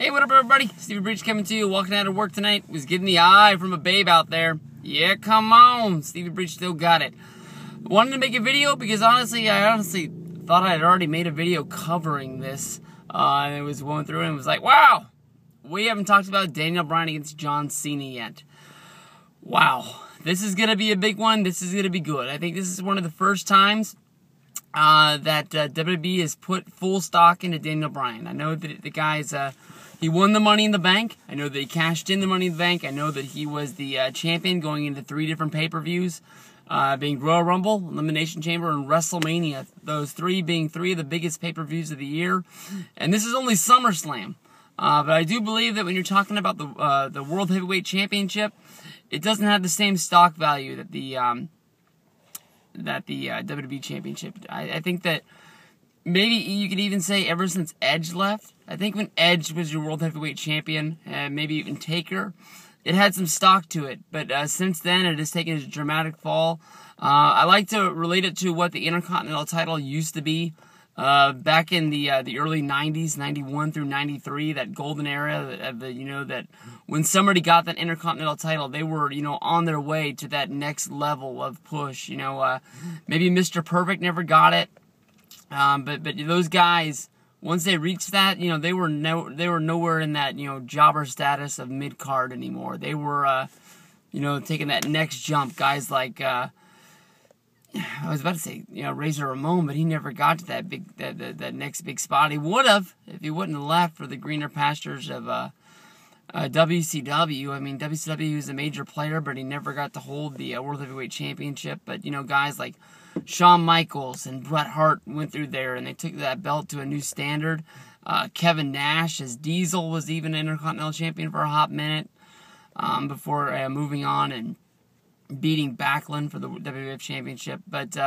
Hey, what up, everybody? Stevie Breach coming to you. Walking out of work tonight. Was getting the eye from a babe out there. Yeah, come on. Stevie Breach still got it. Wanted to make a video because I honestly thought I had already made a video covering this. And it was going through and it was like, wow, we haven't talked about Daniel Bryan against John Cena yet. Wow, this is going to be a big one. This is going to be good. I think this is one of the first times that WWE has put full stock into Daniel Bryan. I know that the guy's, he won the Money in the Bank. I know that he cashed in the Money in the Bank. I know that he was the champion going into 3 different pay-per-views, being Royal Rumble, Elimination Chamber, and WrestleMania. Those 3 being 3 of the biggest pay-per-views of the year. And this is only SummerSlam. But I do believe that when you're talking about the World Heavyweight Championship, it doesn't have the same stock value that the WWE Championship. I think that maybe you could even say ever since Edge left. I think when Edge was your World Heavyweight Champion, maybe even Taker, it had some stock to it. But since then, it has taken a dramatic fall. I like to relate it to what the Intercontinental title used to be back in the early 90s, 91 through 93, that golden era that when somebody got that Intercontinental title, they were, on their way to that next level of push. Maybe Mr. Perfect never got it. But those guys, once they reached that, they were nowhere in that, jobber status of mid-card anymore. They were, taking that next jump. Guys like, I was about to say, Razor Ramon, but he never got to that next big spot. He would have if he wouldn't have left for the greener pastures of WCW. I mean, WCW was a major player, but he never got to hold the World Heavyweight Championship. But guys like Shawn Michaels and Bret Hart went through there, and they took that belt to a new standard. Kevin Nash, as Diesel, was even Intercontinental Champion for a hot minute before moving on and beating Backlund for the WWF Championship. But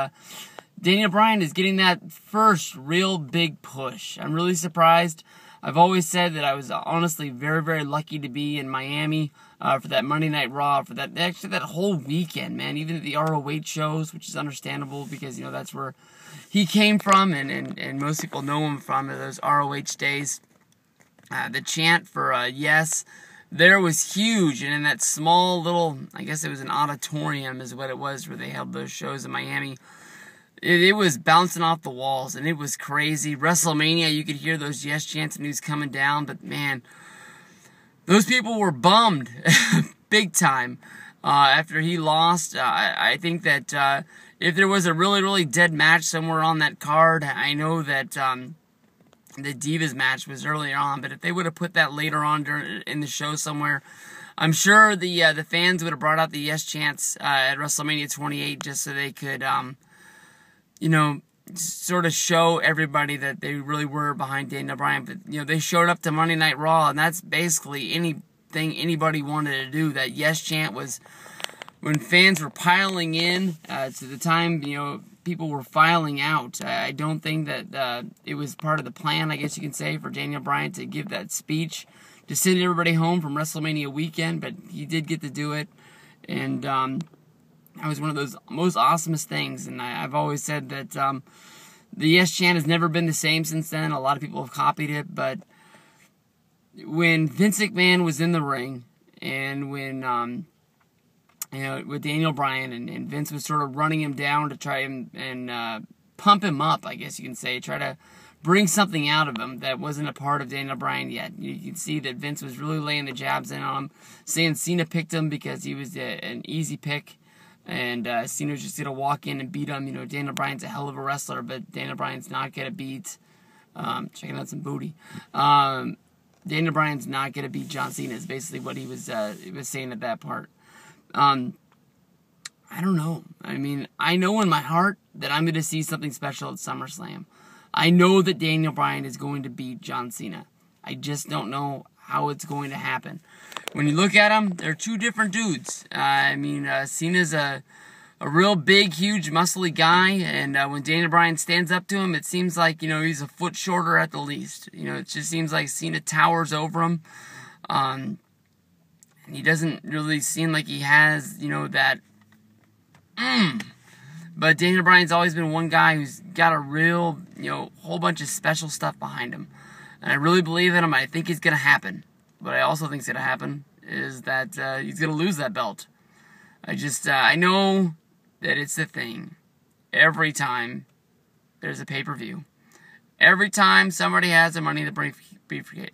Daniel Bryan is getting that first real big push. I'm really surprised. I've always said that I was honestly very, very lucky to be in Miami for that Monday Night Raw, for that whole weekend, man. Even at the ROH shows, which is understandable because, that's where he came from and most people know him from those ROH days. The chant for Yes there was huge, and in that small little, I guess it was an auditorium is what it was where they held those shows in Miami. It was bouncing off the walls, and it was crazy. WrestleMania, you could hear those Yes chants and he was coming down, but man, those people were bummed big time after he lost. I think that if there was a really, really dead match somewhere on that card, I know that the Divas match was earlier on, but if they would have put that later on in the show somewhere, I'm sure the fans would have brought out the Yes chants at WrestleMania 28 just so they could, sort of show everybody that they really were behind Daniel Bryan. But, they showed up to Monday Night Raw, and that's basically anything anybody wanted to do. That Yes chant was when fans were piling in to the time, people were filing out. I don't think that it was part of the plan, I guess you can say, for Daniel Bryan to give that speech to send everybody home from WrestleMania weekend, but he did get to do it, and that was one of those most awesomest things. And I've always said that the Yes chant has never been the same since then. A lot of people have copied it, but when Vince McMahon was in the ring, and when with Daniel Bryan, and Vince was sort of running him down to try and pump him up, I guess you can say, try to bring something out of him that wasn't a part of Daniel Bryan yet. You can see that Vince was really laying the jabs in on him, saying Cena picked him because he was an easy pick, and Cena was just going to walk in and beat him. Daniel Bryan's a hell of a wrestler, but Daniel Bryan's not going to beat, checking out some booty, Daniel Bryan's not going to beat John Cena is basically what he was saying at that part. I don't know. I mean, I know in my heart that I'm going to see something special at SummerSlam. I know that Daniel Bryan is going to beat John Cena. I just don't know how it's going to happen. When you look at them, they're 2 different dudes. Cena's a real big, huge, muscly guy, and when Daniel Bryan stands up to him, it seems like, he's a foot shorter at the least. It just seems like Cena towers over him. And he doesn't really seem like he has, that But Daniel Bryan's always been one guy who's got a real, whole bunch of special stuff behind him. And I really believe in him. I think it's going to happen. What I also think is going to happen is that he's going to lose that belt. I know that it's the thing. Every time there's a pay-per-view. Every time somebody has a Money in the briefcase.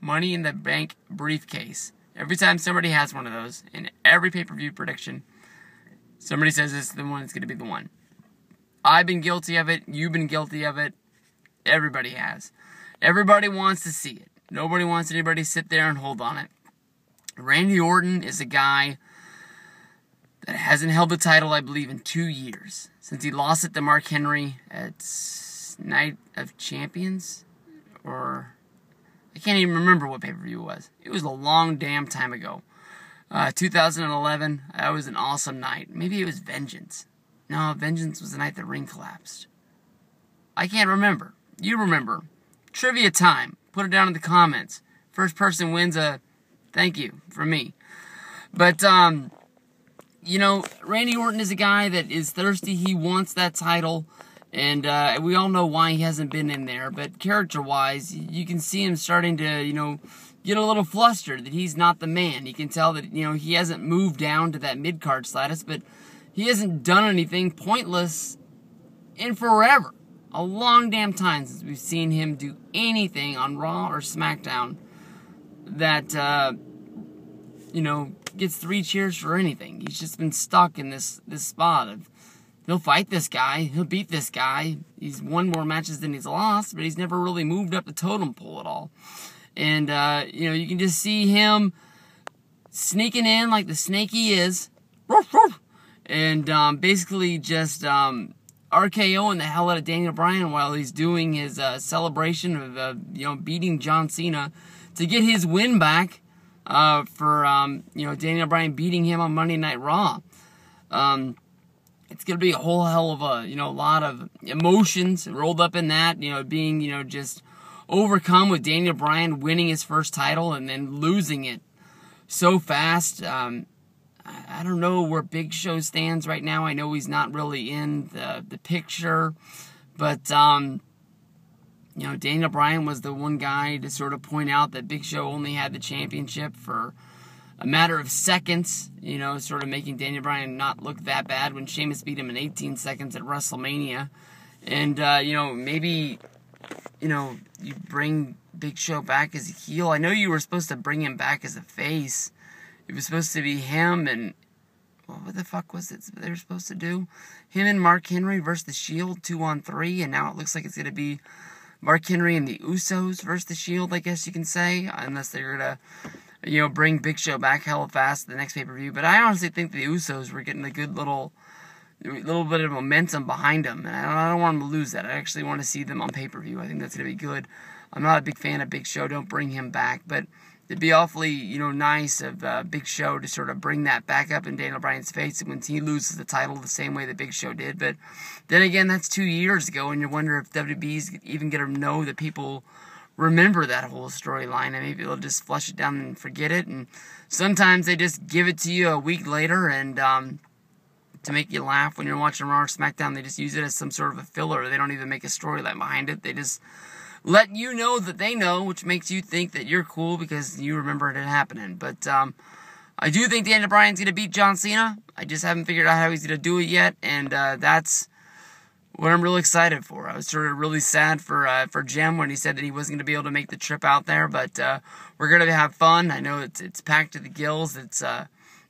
Money in the Bank briefcase. Every time somebody has one of those, in every pay-per-view prediction, somebody says this is the one that's going to be the one. I've been guilty of it. You've been guilty of it. Everybody has. Everybody wants to see it. Nobody wants anybody to sit there and hold on it. Randy Orton is a guy that hasn't held the title, I believe, in 2 years. Since he lost it to Mark Henry at Night of Champions. Or I can't even remember what pay-per-view it was. It was a long damn time ago. 2011, that was an awesome night. Maybe it was Vengeance. No, Vengeance was the night the ring collapsed. I can't remember. You remember. Trivia time. Put it down in the comments. First person wins a thank you from me. But, you know, Randy Orton is a guy that is thirsty. He wants that title. And we all know why he hasn't been in there. But character-wise, you can see him starting to, you know, get a little flustered that he's not the man. You can tell that, you know, he hasn't moved down to that mid-card status. But he hasn't done anything pointless in forever. A long damn time since we've seen him do anything on Raw or SmackDown that, you know, gets 3 cheers for anything. He's just been stuck in this spot of, he'll fight this guy, he'll beat this guy. He's won more matches than he's lost, but he's never really moved up the totem pole at all. And, you know, you can just see him sneaking in like the snake he is. And basically just RKOing the hell out of Daniel Bryan while he's doing his celebration of, you know, beating John Cena to get his win back for, you know, Daniel Bryan beating him on Monday Night Raw. It's going to be a whole hell of a, you know, a lot of emotions rolled up in that, you know, being, you know, just overcome with Daniel Bryan winning his first title and then losing it so fast. I don't know where Big Show stands right now. I know he's not really in the picture. But, you know, Daniel Bryan was the one guy to sort of point out that Big Show only had the championship for a matter of seconds. You know, sort of making Daniel Bryan not look that bad when Sheamus beat him in 18 seconds at WrestleMania. And, you know, maybe, you know, you bring Big Show back as a heel. I know you were supposed to bring him back as a face. It was supposed to be him and, well, what the fuck was it they were supposed to do? Him and Mark Henry versus The Shield, 2-on-3, and now it looks like it's going to be Mark Henry and the Usos versus The Shield, I guess you can say, unless they're going to, you know, bring Big Show back hella fast to the next pay-per-view. But I honestly think the Usos were getting a good little bit of momentum behind them, and I don't want them to lose that. I actually want to see them on pay-per-view. I think that's going to be good. I'm not a big fan of Big Show. Don't bring him back, but it'd be awfully, you know, nice of Big Show to sort of bring that back up in Daniel Bryan's face when he loses the title the same way that Big Show did. But then again, that's 2 years ago, and you wonder if WWE's even going to know that people remember that whole storyline, and maybe they'll just flush it down and forget it. And sometimes they just give it to you a week later, and to make you laugh when you're watching Raw or SmackDown, they just use it as some sort of a filler. They don't even make a storyline behind it. They just let you know that they know, which makes you think that you're cool because you remember it happening. But I do think Daniel Bryan's going to beat John Cena. I just haven't figured out how he's going to do it yet, and that's what I'm really excited for. I was sort of really sad for Jim when he said that he wasn't going to be able to make the trip out there, but we're going to have fun. I know it's packed to the gills. It's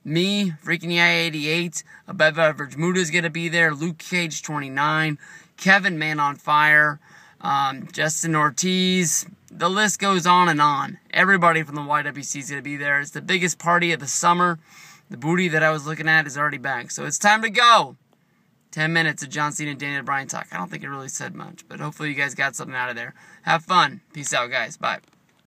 me, Freaking EI88, Above Average Muda's going to be there, Luke Cage 29, Kevin Man on Fire, Justin Ortiz, the list goes on and on. Everybody from the YWC is going to be there. It's the biggest party of the summer. The booty that I was looking at is already back. So it's time to go. 10 minutes of John Cena and Daniel Bryan talk. I don't think it really said much, but hopefully you guys got something out of there. Have fun. Peace out, guys. Bye.